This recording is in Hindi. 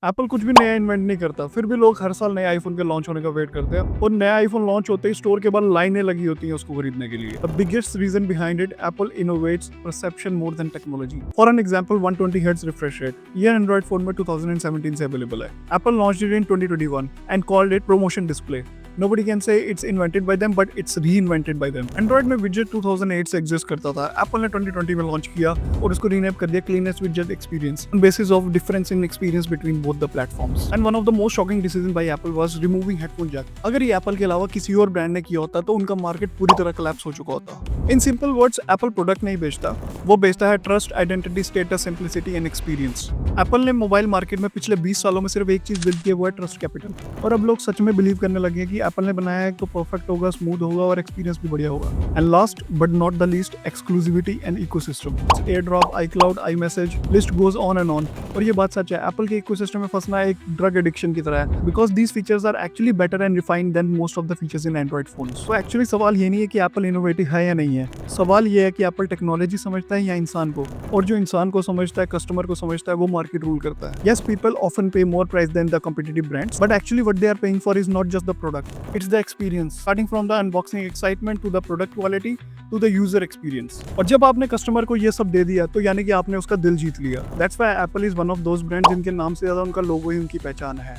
एप्पल कुछ भी नया इन्वेंट नहीं करता, फिर भी लोग हर साल नए आईफोन के लॉन्च होने का वेट करते हैं और नया आईफोन लॉन्च होते ही स्टोर के बाद लाइनें लगी होती हैं उसको खरीदने के लिए। The biggest reason behind it, Apple innovates perception more than technology. For an example, 120 hertz refresh rate ये एंड्रॉइड फोन में 2017 से अवेलेबल है। Apple launched it in 2021 and called it ProMotion display. Nobody can say it's invented by them, but it's reinvented by them. Android में widget 2008 से exist करता था, Apple ने 2020 में लॉन्च किया और उसको रीनेम कर दिया cleanest widget experience on basis of difference in experience between both the platforms. And one of the most shocking decision by Apple was removing headphone jack. अगर ये Apple के अलावा किसी और ब्रांड ने किया होता तो उनका मार्केट पूरी तरह collapse हो चुका होता। In simple words, Apple product नहीं बेचता, वो बेचता है trust, identity, status, simplicity and experience. Apple ने मोबाइल मार्केट में पिछले 20 सालों में सिर्फ एक चीज बिल्ड की है, वो है ट्रस्ट कैपिटल। और अब लोग सच में बिलीव करने लगे हैं कि एप्पल ने बनाया है तो परफेक्ट होगा, स्मूथ होगा और एक्सपीरियंस भी बढ़िया होगा। And last but not the least, exclusivity and ecosystem. Airdrop, iCloud, iMessage, list goes on and on. और ये बात सच है, एप्पल के इकोसिस्टम में फंसना एक ड्रग एडिक्शन की तरह है, because these features are actually better and refined than most of the features in Android phones. तो एक्चुअली सवाल ये नहीं है कि एप्पल इनोवेटिव है या नहीं है, सवाल ये है कि एप्पल टेक्नोलॉजी समझता है या इंसान को, और जो इंसान को समझता है, कस्टमर को समझता है, वो मार्केट रूल करता है। Yes, people often pay more price than the competitive brands, but actually what they are paying for is not just the product, it's the experience, starting from the unboxing excitement to the product quality to the user experience. और जब आपने कस्टमर को ये सब दे दिया तो यानी कि आपने उसका दिल जीत लिया। That's why Apple is one of those brands जिनके नाम से ज्यादा उनका लोगो ही उनकी पहचान है।